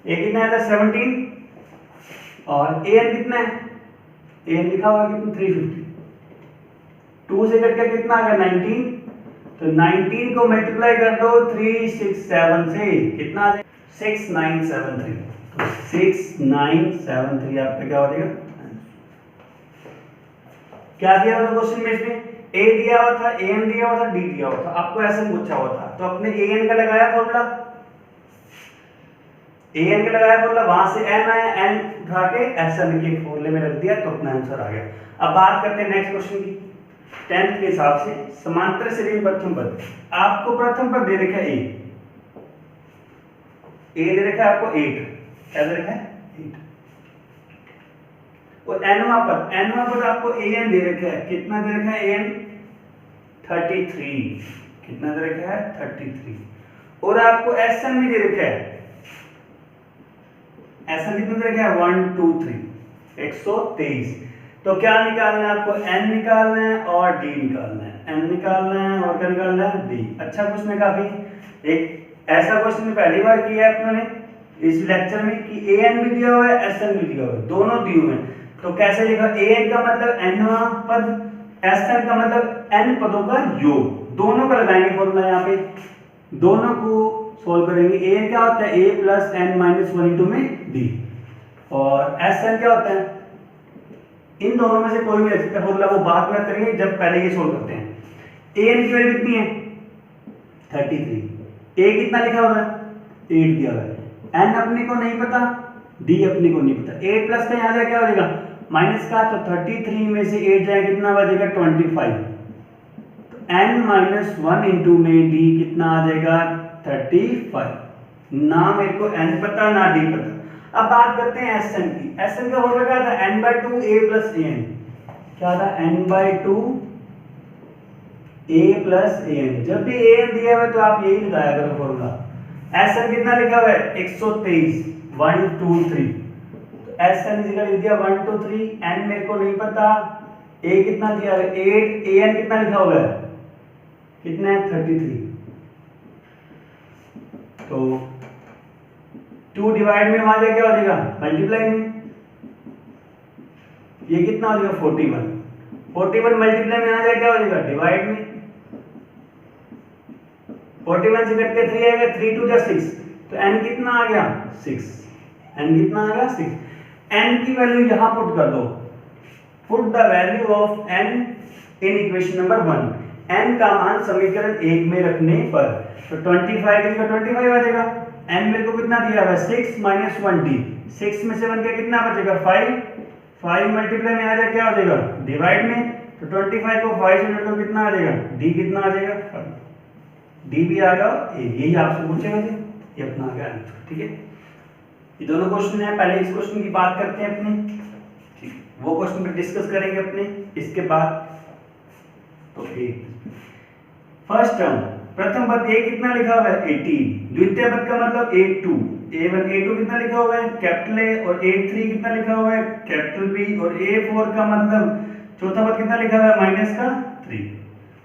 a कितना आया था 17, और an कितना है, an लिखा हुआ कितना 350, 2 से कट कर कितना आ गया 19, तो 19 को मल्टीप्लाई कर दो 367 से कितना आ जाएगा 6973, तो 6973 आपका क्या हो जाएगा, क्या दिया हुआ क्वेश्चन में, इसमें a दिया हुआ था, an दिया हुआ था, d दिया हुआ था, आपको ऐसे पूछा हुआ था, तो अपने an का लगाया फॉर्मूला, an का लगाया फॉर्मूला, वहां से n आया, n उठा के sn के फॉर्मूले में रख दिया, तो अपना आंसर आ गया। अब बात करते हैं नेक्स्ट क्वेश्चन की, 10th के हिसाब से समांतर श्रेणी प्रथम पद, आपको प्रथम पद दे रखा है a दे रखा है आपको 8, क्या दे रखा है 8, और nवां पद आपको an दे रखा है, कितना दे रखा है an 33, कितना दे रखा है 33, और आपको sn भी दे रखा है, sn कितना दे रखा है 1 2 3 123, तो क्या निकालना है आपको n निकालना है और d निकालना है, n निकालना है और क्या निकालना है d। अच्छा क्वेश्चन है काफी, एक ऐसा क्वेश्चन पहली बार किया है अपने इस लेक्चर में कि an भी दिया हुआ है sn भी दिया हुआ है, दोनों दिए हुए हैं, तो कैसे लिखा, an का मतलब nवां पद, sn का मतलब n पदों का योग, दोनों का लगाएंगे फॉर्मूला, यहाँ पे दोनों को सोल्व करेंगे, an क्या होता है a + n - 1 * में d, और sn क्या होता है, इन दोनों में से कोई भी रख सकता है फॉर्मूला, वो बाद में करेंगे जब पहले ये सोल्व करते हैं। an की वैल्यू कितनी है 33, a कितना लिखा हुआ है 8 दिया हुआ है, n अपने को नहीं पता, d अपने को नहीं पता, 8 प्लस का यहाँ से क्या हो जाएगा माइनस का, तो 33 में से 8 जाए कितना बचेगा 25, तो n - 1 * में d कितना आ जाएगा 35, ना मेरे को n पता ना d पता। अब बात करते हैं sn की, sn का फॉर्मूला क्या था n/2 a + an, क्या था n/2 a + an, जब भी an दिया हुआ है तो आप यही लगाया करो फॉर्मूला। sn कितना लिखा हुआ है 123 1 2 3, तो sn लिख दिया 1 2 3, n मेरे को नहीं पता, a कितना दिया हुआ है 8, an कितना लिखा हुआ है कितना है 33, तो 2 डिवाइड में वहां जाए क्या हो जाएगा मल्टीप्लाई में, ये कितना हो जाएगा 41 मल्टीप्लाई में आ जाए क्या हो जाएगा डिवाइड में, 41 से कट के 3 आएगा, 3 2 जा 6, तो n कितना आ गया 6, n कितना आ गया 6, n की वैल्यू यहां पुट कर दो, put the value of n in equation number 1, n का मान समीकरण 1 में रखने पर, तो 25 की जगह 25 आ जाएगा, n मेरे को कितना दिया हुआ है 6 - 1d, 6 में से 1 का कितना बचेगा 5 मल्टीप्लाई में आ जाए क्या हो जाएगा डिवाइड में, तो 25 को 5 से कटो कितना आ जाएगा d कितना आ जाएगा 5, d भी आ गया, यही आपसे पूछेगा थे, ये अपना आ गया आंसर, ठीक है। ये दोनों क्वेश्चन है, पहले इस क्वेश्चन की बात करते हैं अपने, ठीक, वो क्वेश्चन पे डिस्कस करेंगे अपने इसके बाद। तो फर्स्ट टर्म प्रथम पद a कितना लिखा हुआ है 18, द्वितीय पद का मतलब a2, a1 a2 कितना लिखा हुआ है कैपिटल A, और a3 कितना लिखा हुआ है कैपिटल B, और a4 का मतलब चौथा पद कितना लिखा हुआ है माइनस का 3,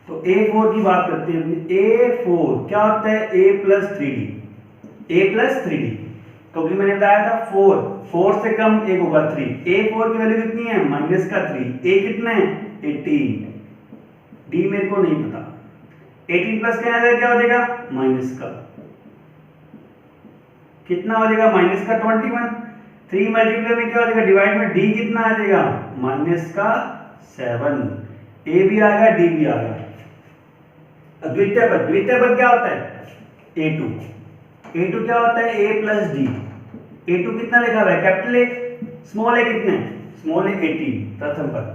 तो a4 की बात करते हैं। a4 क्या होता है a + 3d, a + 3d, क्योंकि मैंने बताया था 4 से कम एक होगा 3, a4 की वैल्यू कितनी है माइनस का 3, a कितना है 18, d मेरे को नहीं पता, 18 प्लस क्या आ जाएगा क्या हो जाएगा माइनस का, कितना हो जाएगा माइनस का 21, 3 मल्टीप्लाई में क्या हो जाएगा डिवाइड में डी कितना आ जाएगा माइनस का 7, ए भी आ गया डी भी आ गया। द्वितीय पद क्या होता है a2, a2 क्या होता है a प्लस डी, a2 कितना लिखा हुआ है कैपिटल ए, स्मॉल ए कितने स्मॉल ए 18 प्रथम पद,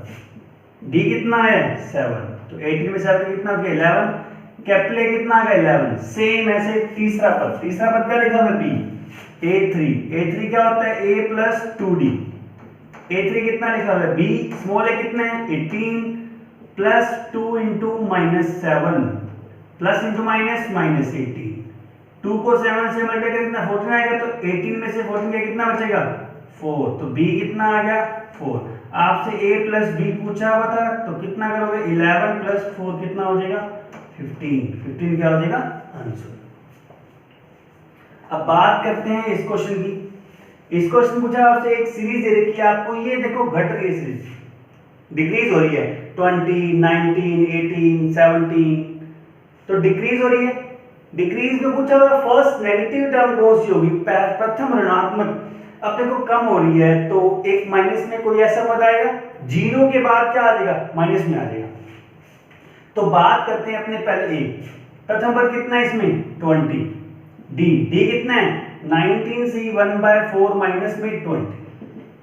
डी कितना है 7, तो 18 में 7 कितना हो गया 11, कैपिटल ए कितना आ गया 11। सेम ऐसे तीसरा पद क्या लिखा हुआ है बी, a3 क्या होता है a प्लस 2d, a3 कितना लिखा हुआ है b, स्मॉल ए कितना है 18 plus 2 into minus 7 plus into minus minus 18, 2 को 7 से मल्टीप्लाई करें कितना 14 आएगा, तो 18 में से 14 का कितना बचेगा 4, तो b कितना आ गया 4। आपसे a प्लस b पूछा हुआ था तो कितना करोगे 11 प्लस 4 कितना हो जाएगा 15 क्या हो जाएगा आंसर। अब बात करते हैं इस क्वेश्चन की। इस क्वेश्चन पूछा आपसे एक सीरीज दे रखी है आपको, ये देखो घट रही है सीरीज, डिक्रीज हो रही है 20, 19, 18, 17, तो डिक्रीज हो रही है। डिक्रीज में पूछा हुआ फर्स्ट नेगेटिव टर्म कौन सी होगी, प्रथम ऋणात्मक। अब देखो कम हो रही है तो एक माइनस में कोई ऐसा पद आएगा, जीरो के बाद क्या आ जाएगा माइनस में आ जाएगा। तो बात करते हैं अपने पहले ए, प्रथम पद कितना है इसमें 20, डी कितना है 19 से 1/4 माइनस में 20,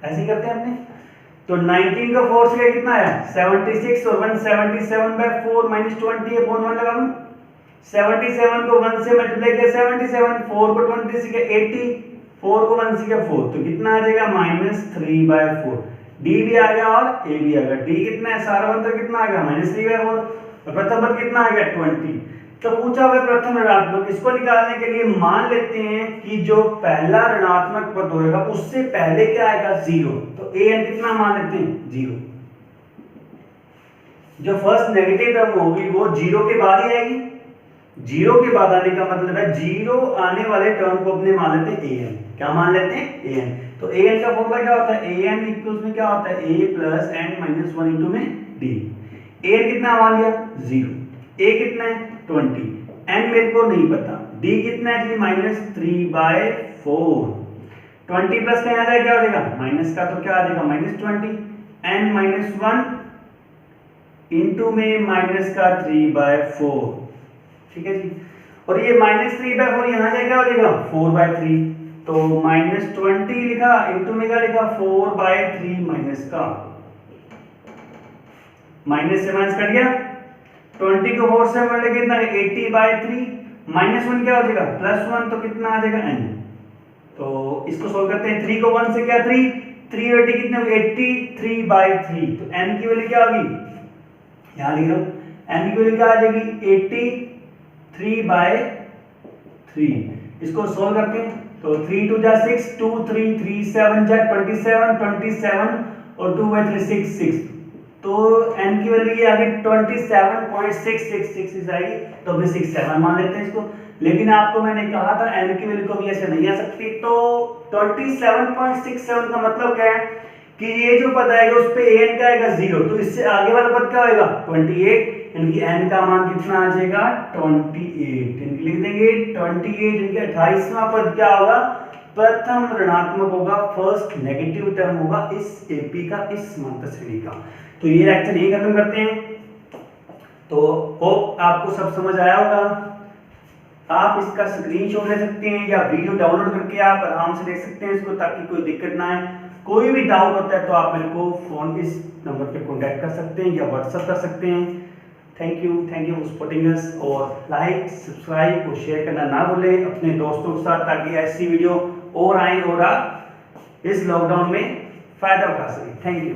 ऐसे करते हैं अपने। तो 19 का 4 से कितना है 76 और 177/4 माइनस 20 अपॉन 1 लगा दूं। 77 को 1 से मल्टीप्लाई किया 77, 4 को 20 से किया 80, 4 को 1 से किया 4, तो कितना आ जाएगा -3/4। डी भी आ गया और ए भी आ गया। डी कितना है सारा अंतर कितना आ गया -3/4 और प्रथम पद कितना आ गया 20। तो पूछा हुआ प्रथम ऋणात्मक, इसको निकालने के लिए मान लेते हैं कि जो पहला ऋणात्मक पद होगा उससे पहले क्या आएगा 0, तो an कितना मान लेते हैं 0। जो फर्स्ट नेगेटिव टर्म होगी वो 0 के बाद ही आएगी। 0 के बाद आने का मतलब है 0 आने वाले टर्म को अपने मान लेते हैं an। क्या मान लेते हैं an। तो an का फॉर्मूला क्या होता है an इक्वल्स में क्या होता है a plus n minus 1 into में d। an कितना मान लिया 0, a कितना है 20, n मेरे को नहीं पता, d कितना है जी -3/4। 20 प्लस का यहाँ क्या हो जाएगा माइनस का, तो क्या आ जाएगा -20, n -1 इंटू में माइनस का 3/4, ठीक है जी। और ये -3/4 यहाँ से क्या हो जाएगा 4/3, तो -20 लिखा इंटू में क्या लिखा 4/3 माइनस का, माइनस से माइनस कट गया, 20 को 4 से मल्टीप्लाई कितना 80/3 -1 क्या हो जाएगा +1, तो कितना आ जाएगा n। तो इसको सोल्व करते हैं, 3 को 1 से क्या 3 और 80 कितने हो 83/3, तो n की वैल्यू क्या होगी यहां लिख रहा हूं, n की वैल्यू क्या आ जाएगी 83/3। इसको सोल्व करते हैं तो 3 2 जा 6, 2 3 3 7 जा 27, 27 और 2/3 6, तो n की वैल्यू ये आ गई 27.666 आएगी, तो अभी 67 मान लेते हैं इसको। लेकिन आपको मैंने कहा था n की वैल्यू कभी ऐसे नहीं आ सकती, तो 27.67 का मतलब क्या है कि ये जो पद आएगा उस पे an का आएगा 0, तो इससे आगे वाला पद क्या होगा 28, इनकी n का मान कितना आ जाएगा 28, इनकी लिख देंगे 28, इनके 28वां पद क्या होगा प्रथम ऋणात्मक होगा, फर्स्ट नेगेटिव टर्म होगा इस एपी का, इस समांतर श्रेणी का। तो ये लेक्चर यही खत्म करते हैं। तो होप आपको सब समझ आया होगा। आप इसका स्क्रीनशॉट ले सकते हैं या वीडियो डाउनलोड करके आप आराम से देख सकते हैं इसको, ताकि कोई दिक्कत ना आए। कोई भी डाउट होता है तो आप मेरे को फोन इस नंबर पे कांटेक्ट कर सकते हैं या व्हाट्सएप कर सकते हैं। Thank you for supporting us, और लाइक सब्सक्राइब और शेयर करना ना भूलें अपने दोस्तों के साथ, ताकि ऐसी वीडियो और आए और आप इस लॉकडाउन में फायदा उठा सकें। Thank you.